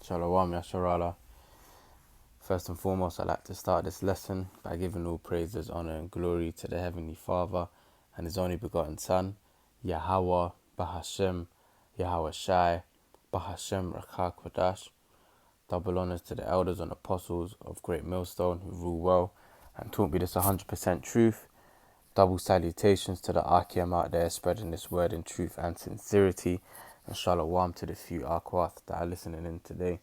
Shalom, Yasharala. First and foremost, I'd like to start this lesson by giving all praises, honor, and glory to the Heavenly Father and His only begotten Son, Yahweh, Bahashem, Yahweh Shai, Bahashem, Rakha Kodash. Double honors to the elders and apostles of Great Millstone who rule well and taught me this 100% truth. Double salutations to the Akim out there spreading this word in truth and sincerity. And shalom to the few Akwath that are listening in today.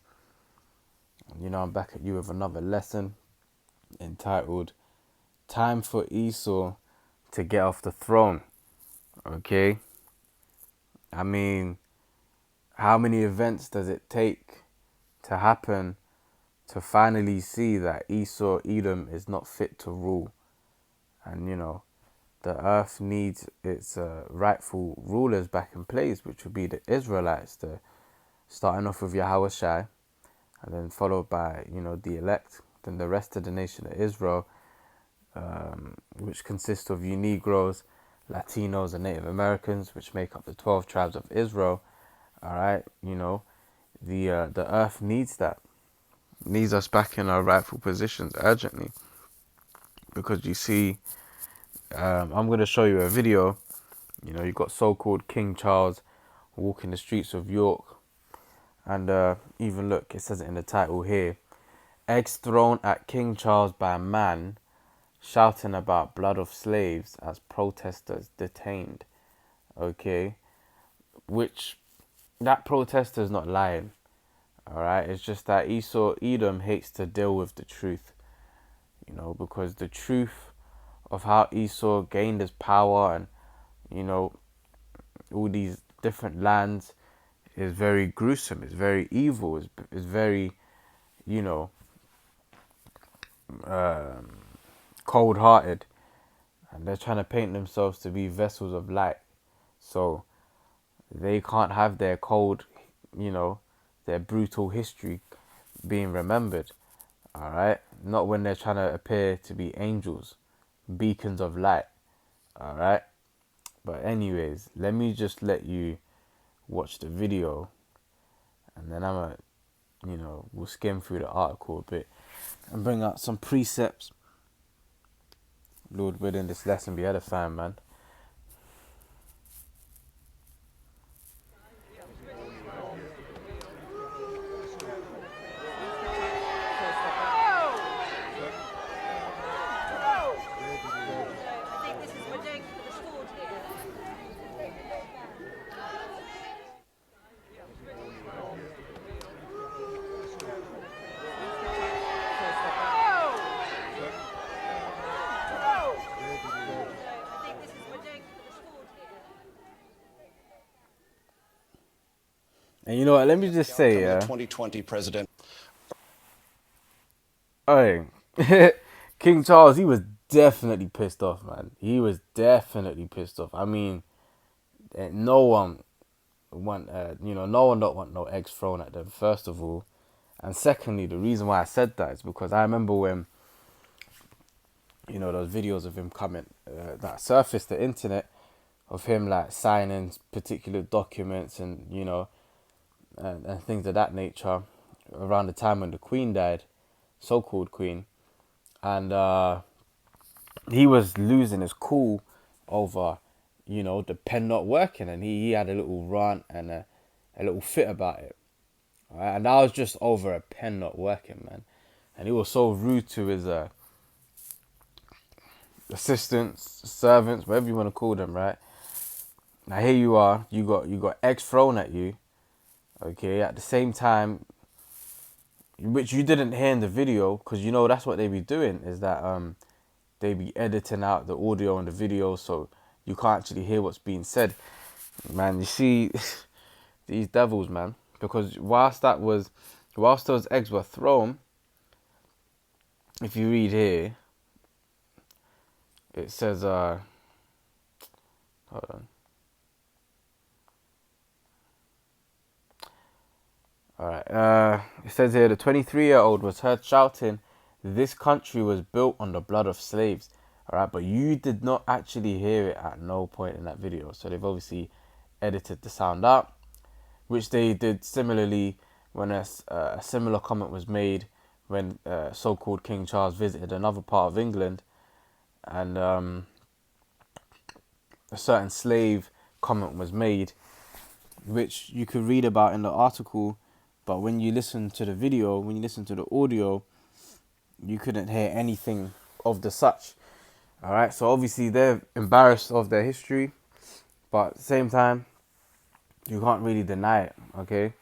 I'm back at you with another lesson entitled Time for Esau to Get Off the Throne. Okay? I mean, how many events does it take to happen to finally see that Esau, Edom, is not fit to rule? And, the earth needs its rightful rulers back in place, which would be the Israelites, starting off with Yahweh Shai, and then followed by, the elect, then the rest of the nation of Israel, which consists of you Negroes, Latinos, and Native Americans, which make up the 12 tribes of Israel. All right, the earth needs that, needs us back in our rightful positions urgently, because you see, I'm going to show you a video. You got so-called King Charles walking the streets of York, and even look, it says it in the title here: eggs thrown at King Charles by man shouting about blood of slaves as protesters detained. Okay, which that protester is not lying. All right, it's just that Esau, Edom, hates to deal with the truth. Because the truth of how Esau gained his power and all these different lands is very gruesome. It's very evil. It's very cold-hearted, and they're trying to paint themselves to be vessels of light, so they can't have their cold, their brutal history being remembered. All right, not when they're trying to appear to be angels, beacons of light. All right, but anyways, let me just let you watch the video, and then we'll skim through the article a bit and bring out some precepts. Lord willing, this lesson be edifying, man. And you know what? Let me just say, 2020 president. Hey, King Charles, he was definitely pissed off, man. He was definitely pissed off. I mean, no one no one don't want no eggs thrown at them, first of all. And secondly, the reason why I said that is because I remember when, those videos of him coming, that surfaced the internet, of him like signing particular documents and, and things of that nature around the time when the Queen died, so-called Queen. And he was losing his cool over, the pen not working, and he had a little rant and a little fit about it. Right? And that was just over a pen not working, man. And he was so rude to his assistants, servants, whatever you want to call them, right? Now here you are, you got eggs thrown at you, okay, at the same time, which you didn't hear in the video, because that's what they be doing, is that they be editing out the audio and the video, so you can't actually hear what's being said. Man, you see, these devils, man, because whilst those eggs were thrown, if you read here, it says, hold on. Alright, it says here, the 23-year-old was heard shouting, "This country was built on the blood of slaves." Alright, but you did not actually hear it at no point in that video. So they've obviously edited the sound out, which they did similarly when a similar comment was made when so-called King Charles visited another part of England, and a certain slave comment was made, which you could read about in the article, but when you listen to the video, when you listen to the audio, you couldn't hear anything of the such. All right, so obviously they're embarrassed of their history, but at the same time, you can't really deny it. Okay,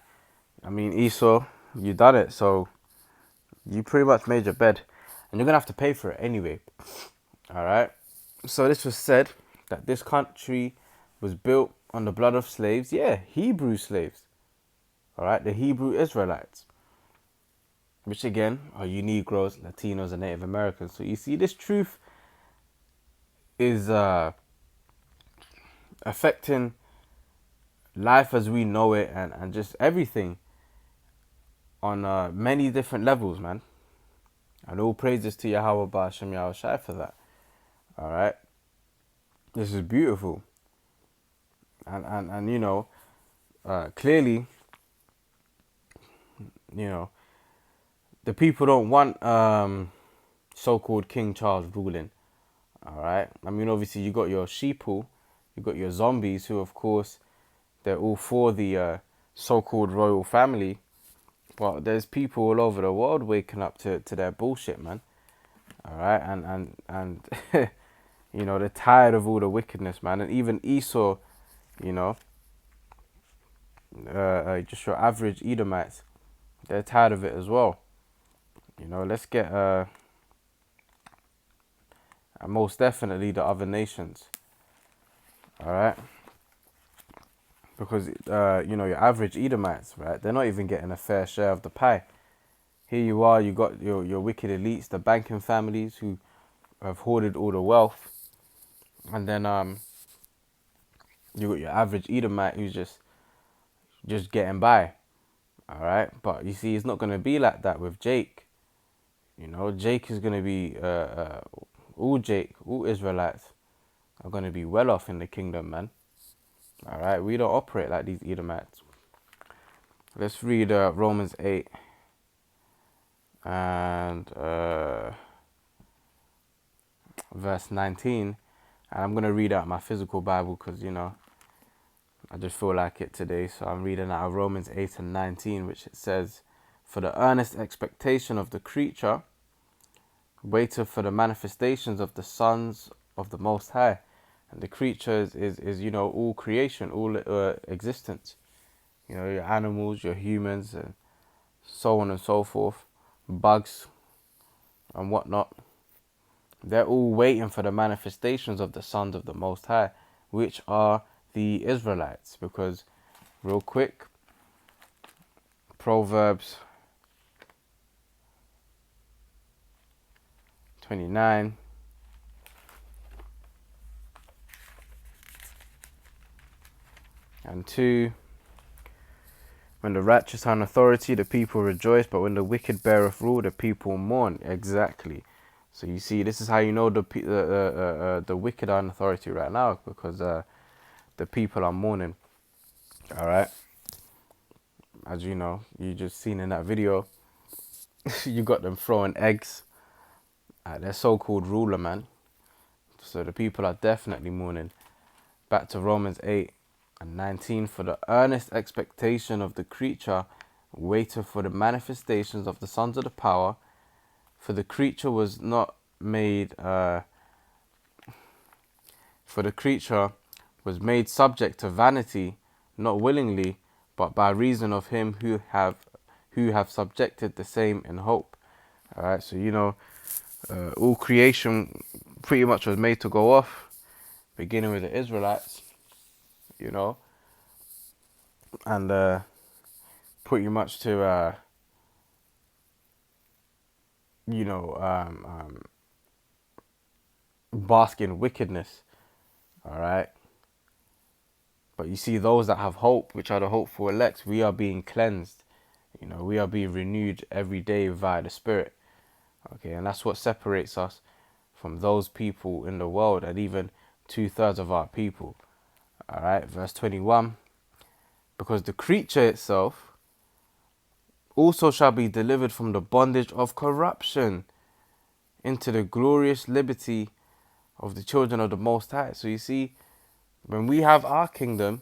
I mean, Esau, you done it, so you pretty much made your bed, and you're gonna have to pay for it anyway. All right. So this was said that this country was built on the blood of slaves. Yeah, Hebrew slaves. All right, the Hebrew Israelites, which again are you Negroes, Latinos, and Native Americans. So you see, this truth is affecting life as we know it, and just everything on many different levels, man. And all praises to Yahweh Ba'ashem Yahweh Shai for that. All right, this is beautiful, and you know, clearly, you know, the people don't want so-called King Charles ruling. All right. I mean, obviously, you got your sheeple, you got your zombies, who, of course, they're all for the so-called royal family. But there's people all over the world waking up to their bullshit, man. All right, and you know, they're tired of all the wickedness, man. And even Esau, you know, just your average Edomites, they're tired of it as well. You know, let's get and most definitely the other nations. All right, because you know, your average Edomites, right? They're not even getting a fair share of the pie. Here you are, you got your wicked elites, the banking families who have hoarded all the wealth, and then you got your average Edomite who's just getting by. All right, but you see, it's not gonna be like that with Jake. You know, Jake is gonna be all Israelites are gonna be well off in the kingdom, man. All right, we don't operate like these Edomites. Let's read Romans 8 and verse 19, and I'm gonna read out my physical Bible because, you know, I just feel like it today. So I'm reading out of Romans 8 and 19, which it says, "For the earnest expectation of the creature waiteth for the manifestations of the sons of the Most High." And the creature is you know, all creation, all existence. You know, your animals, your humans, and so on and so forth, bugs and whatnot. They're all waiting for the manifestations of the sons of the Most High, which are the Israelites. Because, real quick, Proverbs 29 and 2. When the righteous are in authority, the people rejoice, but when the wicked beareth rule, the people mourn. Exactly. So you see, this is how you know the wicked are in authority right now, because the people are mourning. All right. As you know, you just seen in that video, you got them throwing eggs at their so-called ruler, man. So the people are definitely mourning. Back to Romans 8 and 19. "For the earnest expectation of the creature waiteth for the manifestations of the sons of the power. For the creature was not made, for the creature was made subject to vanity, not willingly, but by reason of him who have subjected the same in hope." All right, so you know, all creation pretty much was made to go off, beginning with the Israelites, you know, and pretty much to you know, bask in wickedness. All right, but you see, those that have hope, which are the hopeful elect, we are being cleansed. You know, we are being renewed every day via the Spirit. Okay, and that's what separates us from those people in the world, and even 2/3 of our people. All right, verse 21. "Because the creature itself also shall be delivered from the bondage of corruption into the glorious liberty of the children of the Most High. So you see, when we have our kingdom,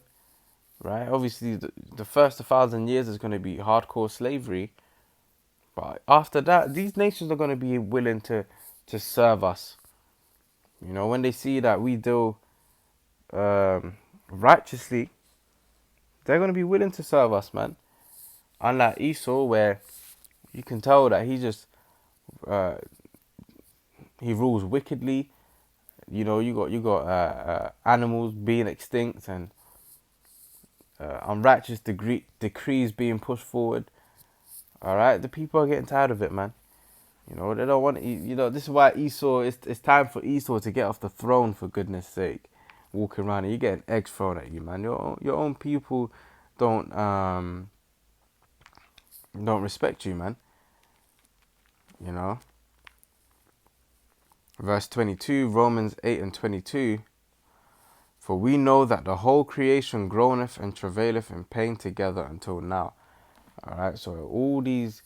right, obviously the first 1,000 years is going to be hardcore slavery. But after that, these nations are going to be willing to serve us. You know, when they see that we deal righteously, they're going to be willing to serve us, man. Unlike Esau, where you can tell that uh, he rules wickedly. You know, you got animals being extinct and unrighteous decrees being pushed forward. All right, the people are getting tired of it, man. You know, they don't want. You know, this is why Esau. It's time for Esau to get off the throne, for goodness sake. Walking around and you getting eggs thrown at you, man. Your own people don't respect you, man. You know. Verse 22, Romans 8 and 22. For we know that the whole creation groaneth and travaileth in pain together until now. All right. So all these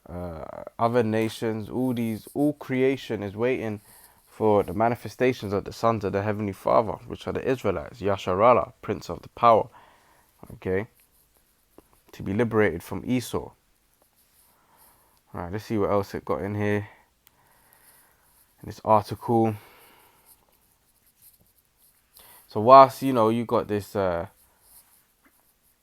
other nations, all creation is waiting for the manifestations of the sons of the Heavenly Father, which are the Israelites, Yasharallah, Prince of the Power, okay, to be liberated from Esau. All right, let's see what else it got in here, in this article. So whilst, you know, you got this,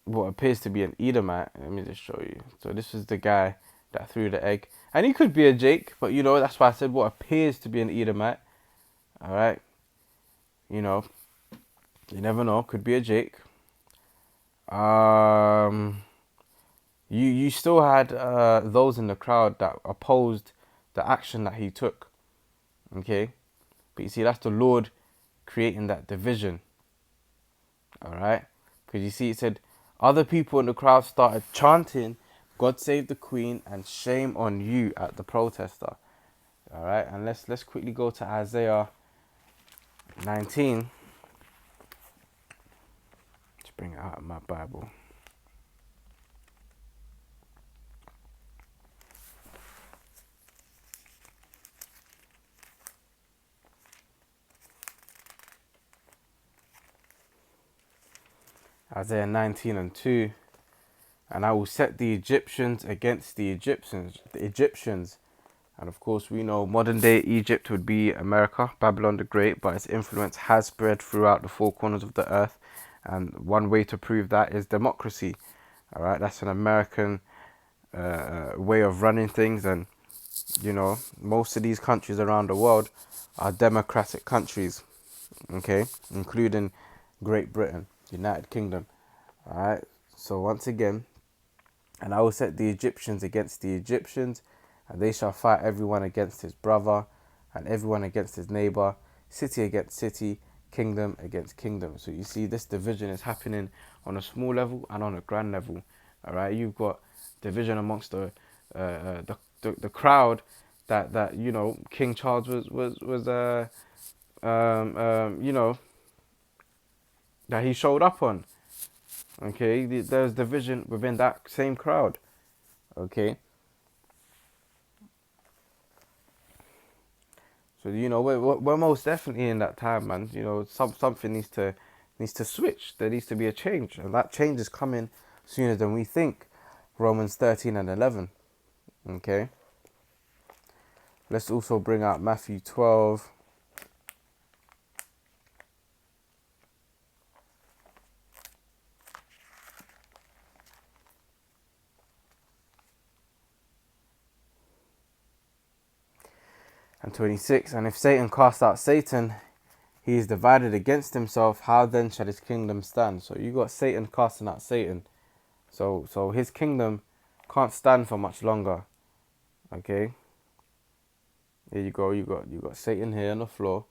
what appears to be an Edomite, let me just show you. So this is the guy that threw the egg. And he could be a Jake, but, you know, that's why I said what appears to be an Edomite. All right. You know, you never know. Could be a Jake. You still had those in the crowd that opposed the action that he took. Okay, but you see, that's the Lord creating that division. All right, because you see, it said other people in the crowd started chanting, "God save the Queen" and "Shame on you" at the protester. All right, and let's quickly go to Isaiah 19. Let's bring it out of my Bible. Isaiah 19 and 2. And I will set the Egyptians against the Egyptians. And of course, we know modern day Egypt would be America, Babylon the Great, but its influence has spread throughout the four corners of the earth. And one way to prove that is democracy. All right, that's an American way of running things. And, you know, most of these countries around the world are democratic countries, okay, including Great Britain, United Kingdom. All right, so once again, and I will set the Egyptians against the Egyptians, and they shall fight everyone against his brother, and everyone against his neighbor, city against city, kingdom against kingdom. So you see, this division is happening on a small level and on a grand level. All right, you've got division amongst the crowd that you know King Charles was you know, that he showed up on. Okay, there's division within that same crowd. Okay, so you know we're most definitely in that time, man. You know, something needs to switch. There needs to be a change, and that change is coming sooner than we think. Romans 13 and 11. Okay, let's also bring out Matthew 12. And 26. And if Satan cast out Satan, he is divided against himself. How then shall his kingdom stand? So you got Satan casting out Satan. So his kingdom can't stand for much longer. Okay. There you go. You got Satan here on the floor,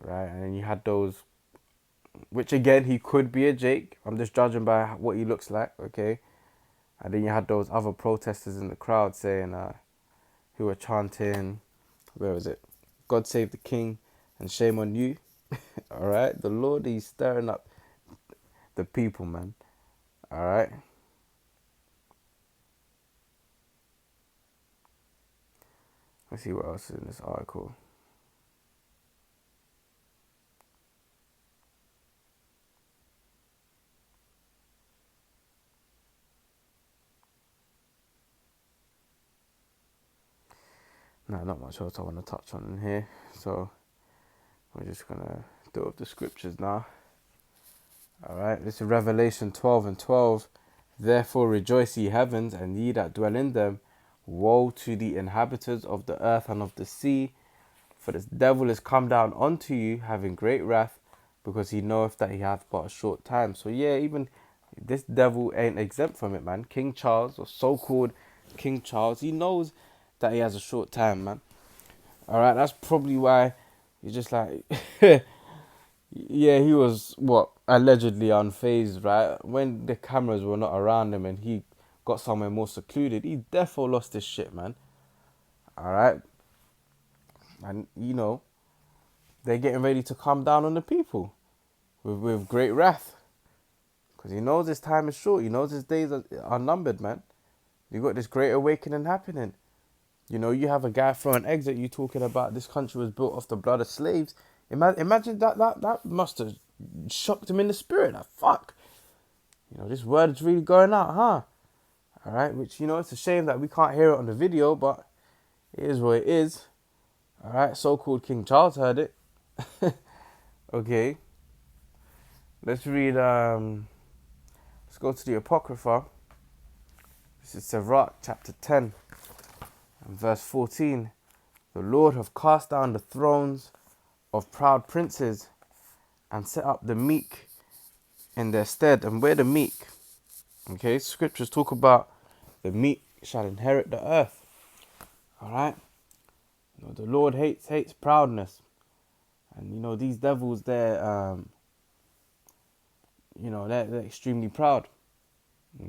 right? And then you had those, which again he could be a Jake. I'm just judging by what he looks like. Okay. And then you had those other protesters in the crowd saying, who were chanting, where was it? God save the King and shame on you. All right. The Lord, he's stirring up the people, man. All right. Let's see what else is in this article. No, not much else I want to touch on in here. So we're just gonna do up the scriptures now. All right, this is Revelation 12 and 12. Therefore rejoice, ye heavens, and ye that dwell in them. Woe to the inhabitants of the earth and of the sea, for this devil is come down unto you, having great wrath, because he knoweth that he hath but a short time. So yeah, even this devil ain't exempt from it, man. King Charles, or so-called King Charles, he knows that he has a short time, man. All right, that's probably why he's just like, yeah, he was what allegedly unfazed, right? When the cameras were not around him and he got somewhere more secluded, he defo lost his shit, man. All right, and they're getting ready to come down on the people with great wrath, because he knows his time is short. He knows his days are numbered, man. You got this great awakening happening. You have a guy throwing eggs at you talking about this country was built off the blood of slaves. Imagine that must have shocked him in the spirit. Like, fuck. This word is really going out, huh? All right, which, it's a shame that we can't hear it on the video, but it is what it is. All right, so-called King Charles heard it. Okay. Let's read, let's go to the Apocrypha. This is Sirach, chapter 10, and verse 14. The Lord hath cast down the thrones of proud princes and set up the meek in their stead. And we're the meek. Okay, scriptures talk about the meek shall inherit the earth. All right. The Lord hates proudness. And these devils, they're they're extremely proud.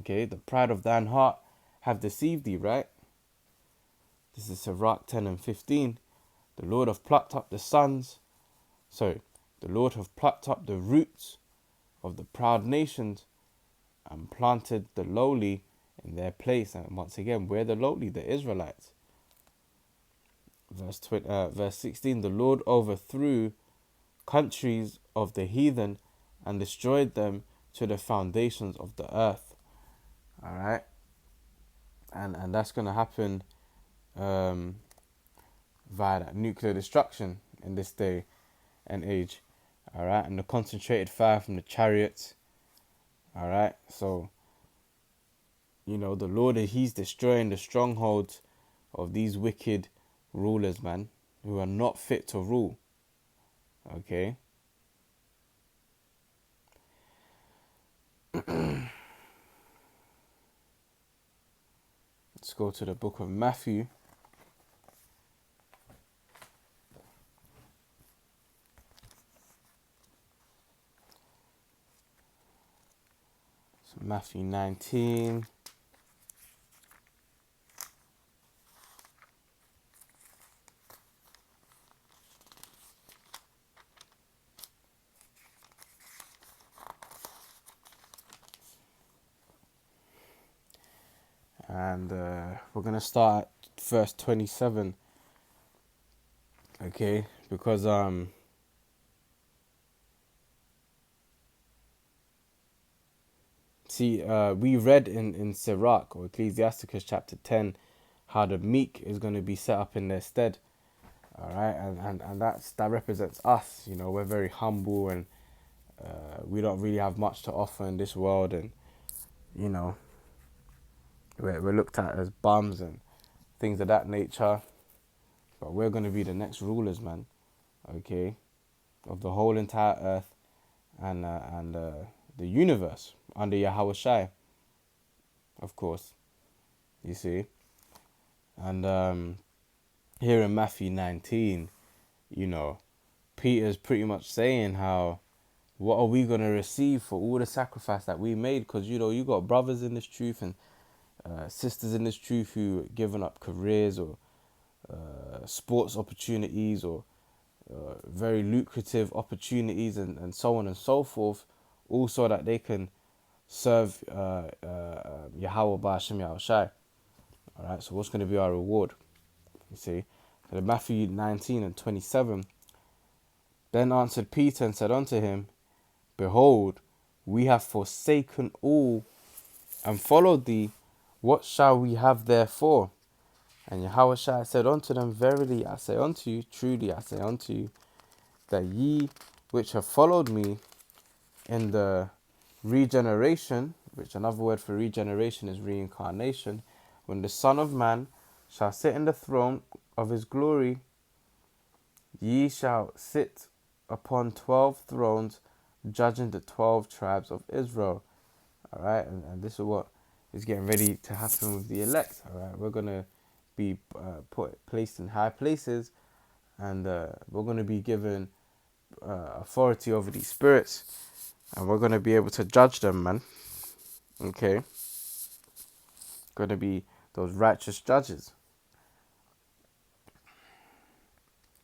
Okay, the pride of thine heart have deceived thee, right? This is Sirach 10 and 15. The Lord hath plucked up the Lord hath plucked up the roots of the proud nations and planted the lowly in their place. And once again, we're the lowly, the Israelites. Verse 16, the Lord overthrew countries of the heathen and destroyed them to the foundations of the earth. All right. And that's going to happen via that nuclear destruction in this day and age. All right. And the concentrated fire from the chariots. All right. So, the Lord, he's destroying the strongholds of these wicked rulers, man, who are not fit to rule. Okay. Let's go to the book of Matthew. So Matthew 19. And we're going to start at verse 27. Okay, because we read in Sirach or Ecclesiasticus chapter 10 how the meek is going to be set up in their stead. All right, and that represents us. We're very humble, and we don't really have much to offer in this world, and we're looked at as bums and things of that nature. But we're going to be the next rulers, man. Okay, of the whole entire earth and the universe under Yahweh Shai, of course. You see, and here in Matthew 19, Peter's pretty much saying how, what are we going to receive for all the sacrifice that we made? Because, you got brothers in this truth and sisters in this truth who given up careers or sports opportunities or very lucrative opportunities and so on and so forth, all so that they can serve Yahweh Ba'ashem Yahweh Shai. All right, so what's going to be our reward? You see, In Matthew 19:27, then answered Peter and said unto him, Behold, we have forsaken all and followed thee. What shall we have therefore? And Yahushua said unto them, Verily I say unto you, truly I say unto you, that ye which have followed me in the regeneration, which another word for regeneration is reincarnation, when the Son of Man shall sit in the throne of his glory, ye shall sit upon 12 thrones, judging the 12 tribes of Israel. All right, and this is what is getting ready to happen with the elect. All right, we're gonna be placed in high places, and we're gonna be given authority over these spirits, and we're gonna be able to judge them, man. Okay, gonna be those righteous judges.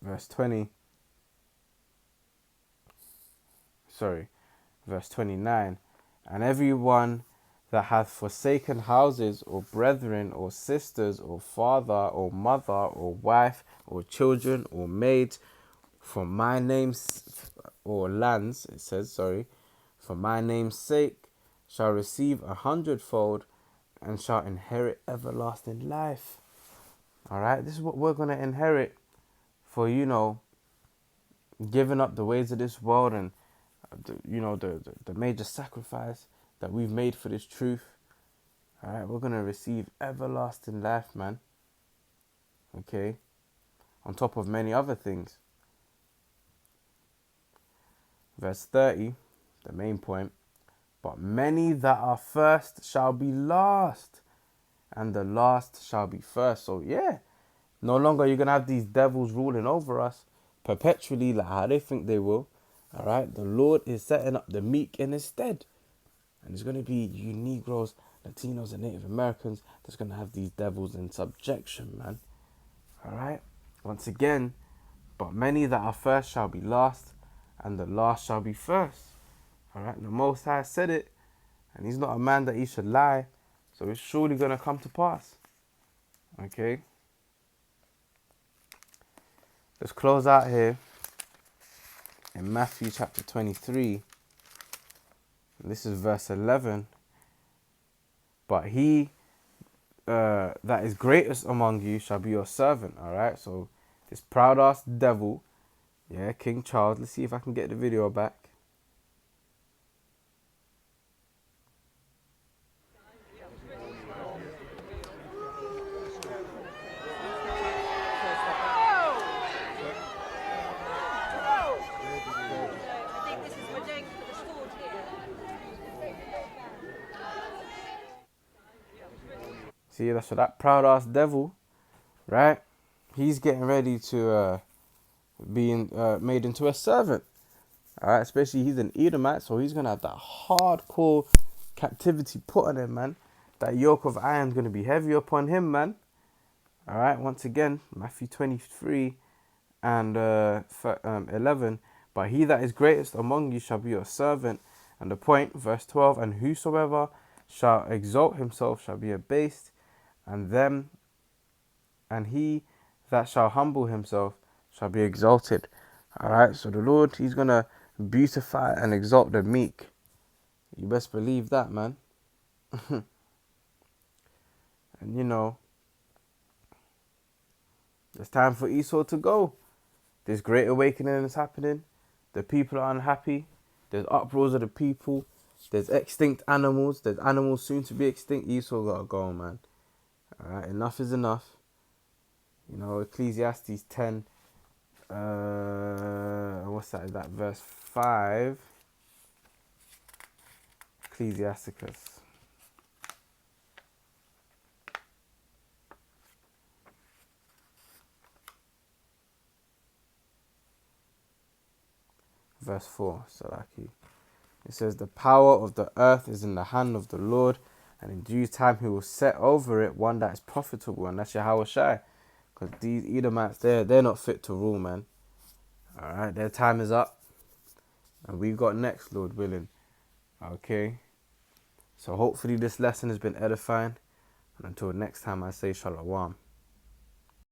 Verse 29, and everyone that hath forsaken houses, or brethren, or sisters, or father, or mother, or wife, or children, or maids, for my name's, or lands, it says, for my name's sake, shall receive 100-fold, and shall inherit everlasting life. All right, this is what we're going to inherit for, giving up the ways of this world, and the major sacrifice that we've made for this truth. All right, we're going to receive everlasting life, man. Okay, on top of many other things. Verse 30, the main point. But many that are first shall be last, and the last shall be first. So yeah, no longer you're going to have these devils ruling over us perpetually like how they think they will. All right, the Lord is setting up the meek in his stead. And it's going to be you Negroes, Latinos, and Native Americans that's going to have these devils in subjection, man. All right, once again, but many that are first shall be last, and the last shall be first. All right, the Most High said it, and he's not a man that he should lie, so it's surely going to come to pass. Okay, let's close out here in Matthew chapter 23. This is verse 11. But he that is greatest among you shall be your servant. All right, so this proud ass devil, yeah, King Charles. Let's see if I can get the video back. See, that's for that proud ass devil, right? He's getting ready to be made into a servant. All right, especially he's an Edomite, so he's gonna have that hardcore captivity put on him, man. That yoke of iron is gonna be heavy upon him, man. All right, once again, Matthew 23 and 11. But he that is greatest among you shall be your servant. And the point, verse 12, and whosoever shall exalt himself shall be abased, and he that shall humble himself shall be exalted. All right, so the Lord, he's gonna beautify and exalt the meek. You best believe that, man. And it's time for Esau to go. This great awakening is happening. The people are unhappy. There's uproars of the people. There's extinct animals. There's animals soon to be extinct. Esau gotta go, man. All right, enough is enough. Ecclesiastes 10. What's that? Is that verse 5? Ecclesiasticus. Verse 4. Salaki. It says, the power of the earth is in the hand of the Lord, and in due time he will set over it one that is profitable, and that's Yahushua. Because these Edomites, they're not fit to rule, man. All right, their time is up, and we've got next, Lord willing. Okay, so hopefully this lesson has been edifying, and until next time I say shalom.